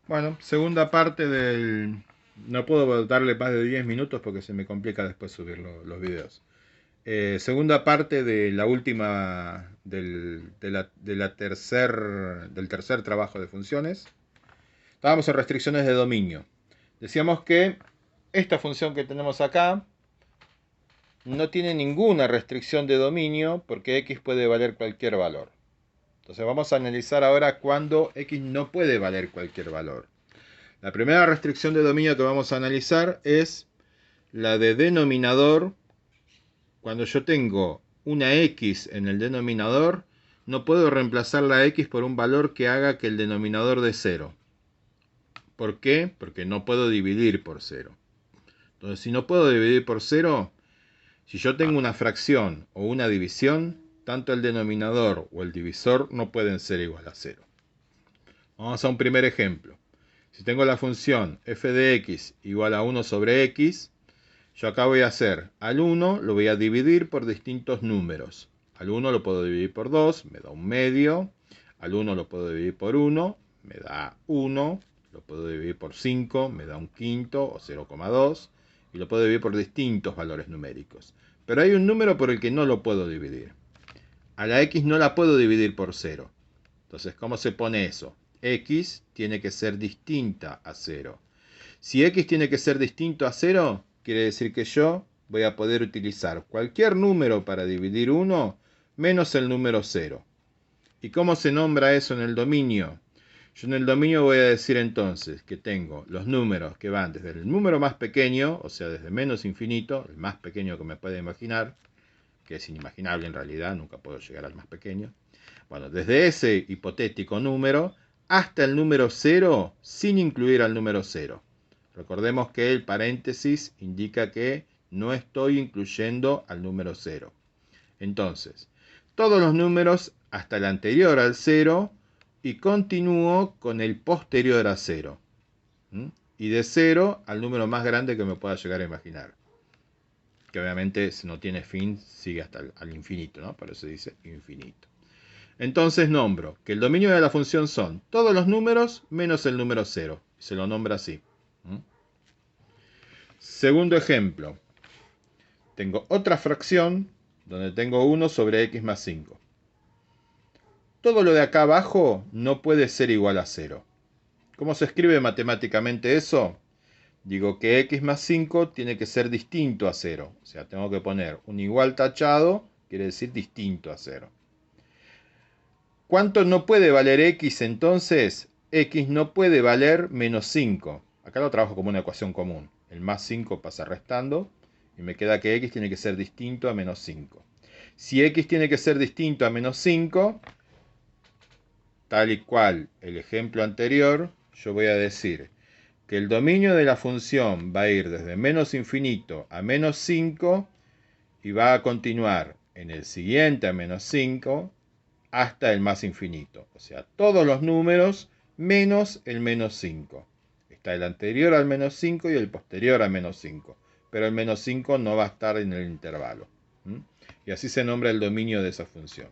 Bueno, segunda parte del... No puedo darle más de 10 minutos porque se me complica después subir los videos. Segunda parte de la última del tercer trabajo de funciones. Estábamos en restricciones de dominio. Decíamos que esta función que tenemos acá no tiene ninguna restricción de dominio porque x puede valer cualquier valor. Entonces vamos a analizar ahora cuándo x no puede valer cualquier valor. La primera restricción de dominio que vamos a analizar es la de denominador. Cuando yo tengo una x en el denominador, no puedo reemplazar la x por un valor que haga que el denominador dé 0. ¿Por qué? Porque no puedo dividir por 0. Entonces, si no puedo dividir por 0, si yo tengo una fracción o una división, tanto el denominador o el divisor no pueden ser igual a 0. Vamos a un primer ejemplo. Si tengo la función f de x igual a 1 sobre x, yo acá voy a hacer al 1, lo voy a dividir por distintos números. Al 1 lo puedo dividir por 2, me da un medio. Al 1 lo puedo dividir por 1, me da 1. Lo puedo dividir por 5, me da un quinto o 0,2. Y lo puedo dividir por distintos valores numéricos. Pero hay un número por el que no lo puedo dividir. A la x no la puedo dividir por 0. Entonces, ¿cómo se pone eso? X tiene que ser distinta a 0. Si x tiene que ser distinto a 0, quiere decir que yo voy a poder utilizar cualquier número para dividir 1 menos el número 0. ¿Y cómo se nombra eso en el dominio? Yo en el dominio voy a decir entonces que tengo los números que van desde el número más pequeño, o sea, desde menos infinito, el más pequeño que me pueda imaginar, que es inimaginable en realidad, nunca puedo llegar al más pequeño. Bueno, desde ese hipotético número hasta el número 0 sin incluir al número 0. Recordemos que el paréntesis indica que no estoy incluyendo al número 0. Entonces, todos los números hasta el anterior al 0 y continúo con el posterior a 0. Y de 0 al número más grande que me pueda llegar a imaginar. Que obviamente si no tiene fin, sigue hasta el infinito, ¿no? Por eso dice infinito. Entonces nombro que el dominio de la función son todos los números menos el número 0. Se lo nombra así. Segundo ejemplo. Tengo otra fracción donde tengo 1 sobre x más 5. Todo lo de acá abajo no puede ser igual a 0. ¿Cómo se escribe matemáticamente eso? Digo que x más 5 tiene que ser distinto a 0. O sea, tengo que poner un igual tachado, quiere decir distinto a 0. ¿Cuánto no puede valer x entonces? X no puede valer menos 5. Acá lo trabajo como una ecuación común. El más 5 pasa restando y me queda que x tiene que ser distinto a menos 5. Si x tiene que ser distinto a menos 5, tal y cual el ejemplo anterior, yo voy a decir que el dominio de la función va a ir desde menos infinito a menos 5 y va a continuar en el siguiente a menos 5 hasta el más infinito. O sea, todos los números menos el menos 5. Está el anterior al menos 5 y el posterior al menos 5. Pero el menos 5 no va a estar en el intervalo. Y así se nombra el dominio de esa función.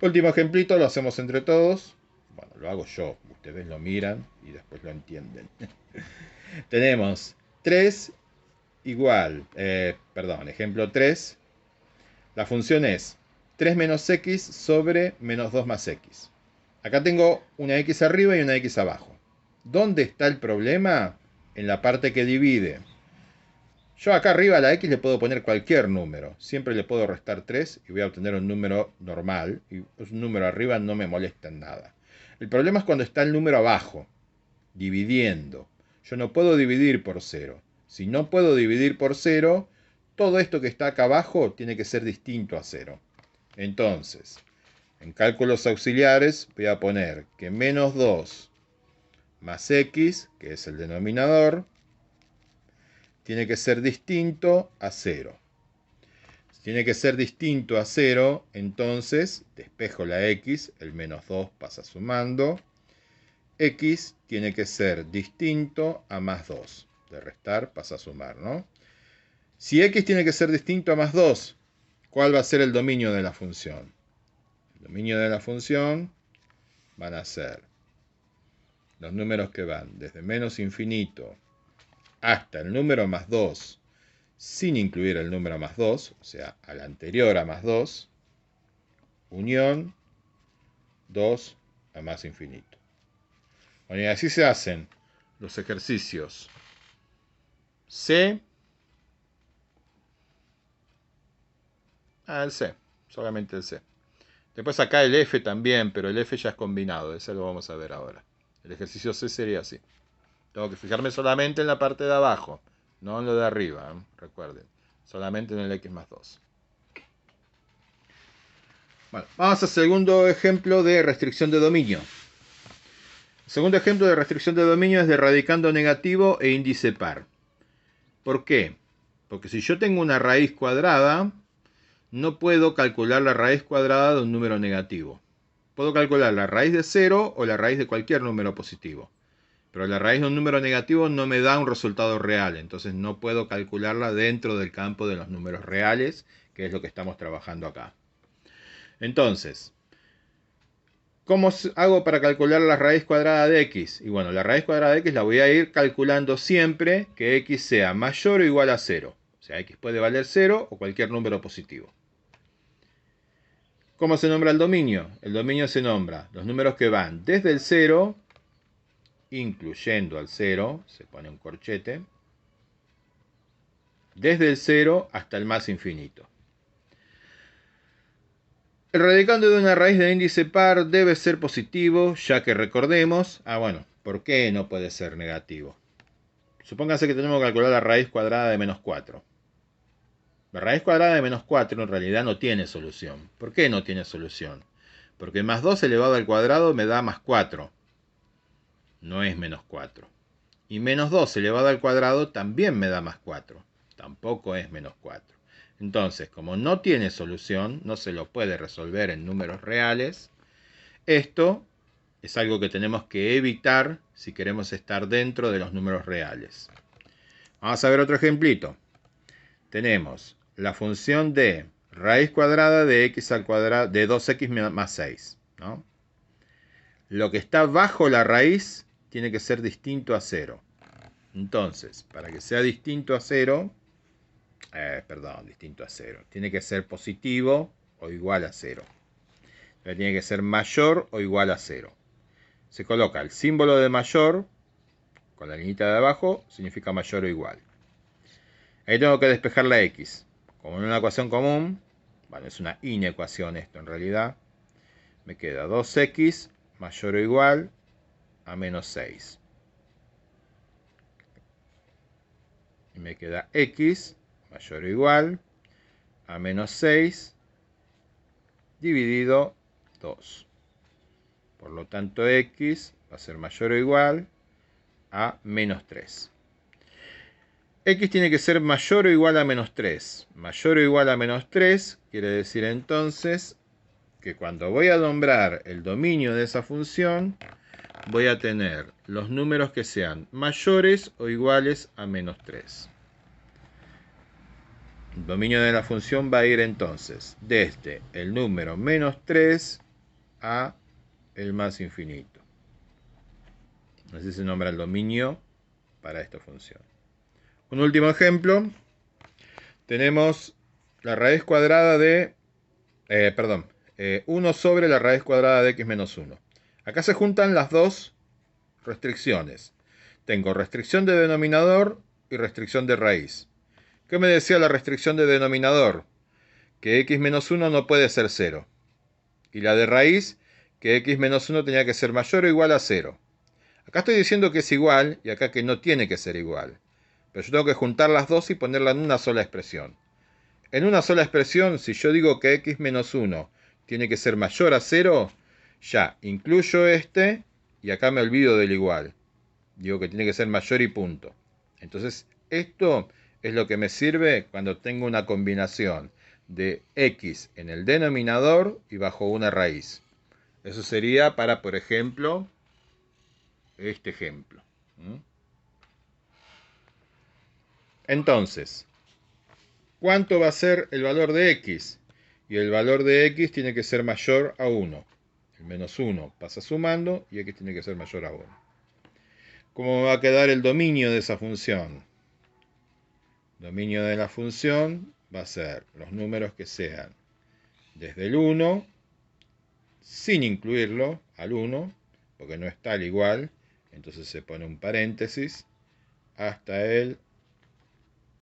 Último ejemplito, lo hacemos entre todos. Bueno, lo hago yo. Ustedes lo miran y después lo entienden. Tenemos 3 igual, ejemplo 3. La función es 3 menos x sobre menos 2 más x. Acá tengo una x arriba y una x abajo. ¿Dónde está el problema? En la parte que divide. Yo acá arriba a la x le puedo poner cualquier número. Siempre le puedo restar 3 y voy a obtener un número normal. Y un número arriba no me molesta en nada. El problema es cuando está el número abajo, dividiendo. Yo no puedo dividir por 0. Si no puedo dividir por 0, todo esto que está acá abajo tiene que ser distinto a 0. Entonces, en cálculos auxiliares voy a poner que menos 2 más x, que es el denominador, tiene que ser distinto a 0. Si tiene que ser distinto a 0, entonces despejo la x, el menos 2 pasa sumando. X tiene que ser distinto a más 2. De restar pasa a sumar, ¿no? Si x tiene que ser distinto a más 2, ¿cuál va a ser el dominio de la función? El dominio de la función van a ser los números que van desde menos infinito hasta el número más 2, sin incluir el número más 2, o sea, al anterior a más 2, unión 2 a más infinito. Bueno, y así se hacen los ejercicios C, el C, solamente el C. Después acá el F también, pero el F ya es combinado, ese lo vamos a ver ahora. El ejercicio C sería así. Tengo que fijarme solamente en la parte de abajo, no en lo de arriba, recuerden. Solamente en el X más 2. Bueno, vamos al segundo ejemplo de restricción de dominio. El segundo ejemplo de restricción de dominio es de radicando negativo e índice par. ¿Por qué? Porque si yo tengo una raíz cuadrada, no puedo calcular la raíz cuadrada de un número negativo. Puedo calcular la raíz de 0 o la raíz de cualquier número positivo. Pero la raíz de un número negativo no me da un resultado real, entonces no puedo calcularla dentro del campo de los números reales, que es lo que estamos trabajando acá. Entonces, ¿cómo hago para calcular la raíz cuadrada de x? Y bueno, la raíz cuadrada de x la voy a ir calculando siempre que x sea mayor o igual a 0. O sea, x puede valer 0 o cualquier número positivo. ¿Cómo se nombra el dominio? El dominio se nombra los números que van desde el 0, incluyendo al 0, se pone un corchete, desde el 0 hasta el más infinito. El radicando de una raíz de índice par debe ser positivo, ya que recordemos, bueno, ¿por qué no puede ser negativo? Supónganse que tenemos que calcular la raíz cuadrada de menos 4. La raíz cuadrada de menos 4 en realidad no tiene solución. ¿Por qué no tiene solución? Porque más 2 elevado al cuadrado me da más 4. No es menos 4. Y menos 2 elevado al cuadrado también me da más 4. Tampoco es menos 4. Entonces, como no tiene solución, no se lo puede resolver en números reales, esto es algo que tenemos que evitar si queremos estar dentro de los números reales. Vamos a ver otro ejemplito. Tenemos la función de raíz cuadrada de x al cuadrado de 2x más 6, ¿no? Lo que está bajo la raíz tiene que ser distinto a 0. Entonces, para que sea distinto a 0, distinto a 0, tiene que ser positivo o igual a 0. Tiene que ser mayor o igual a 0. Se coloca el símbolo de mayor con la línea de abajo, significa mayor o igual. Ahí tengo que despejar la x. Como en una ecuación común, bueno, es una inecuación esto en realidad, me queda 2x mayor o igual a menos 6. Y me queda x mayor o igual a menos 6 dividido 2. Por lo tanto, x va a ser mayor o igual a menos 3. X tiene que ser mayor o igual a menos 3. Mayor o igual a menos 3 quiere decir entonces que cuando voy a nombrar el dominio de esa función, voy a tener los números que sean mayores o iguales a menos 3. El dominio de la función va a ir entonces desde el número menos 3 a el más infinito. Así se nombra el dominio para esta función. Un último ejemplo. Tenemos la raíz cuadrada de 1 sobre la raíz cuadrada de x menos 1. Acá se juntan las dos restricciones. Tengo restricción de denominador y restricción de raíz. ¿Qué me decía la restricción de denominador? Que x menos 1 no puede ser 0. Y la de raíz, que x menos 1 tenía que ser mayor o igual a 0. Acá estoy diciendo que es igual y acá que no tiene que ser igual. Pero yo tengo que juntar las dos y ponerla en una sola expresión. En una sola expresión, si yo digo que x menos 1 tiene que ser mayor a 0, ya incluyo este y acá me olvido del igual. Digo que tiene que ser mayor y punto. Entonces, esto es lo que me sirve cuando tengo una combinación de x en el denominador y bajo una raíz. Eso sería para, por ejemplo, este ejemplo. Entonces, ¿cuánto va a ser el valor de x? Y el valor de x tiene que ser mayor a 1. El menos 1 pasa sumando y x tiene que ser mayor a 1. ¿Cómo me va a quedar el dominio de esa función? Dominio de la función va a ser los números que sean desde el 1, sin incluirlo al 1, porque no está al igual, entonces se pone un paréntesis, hasta el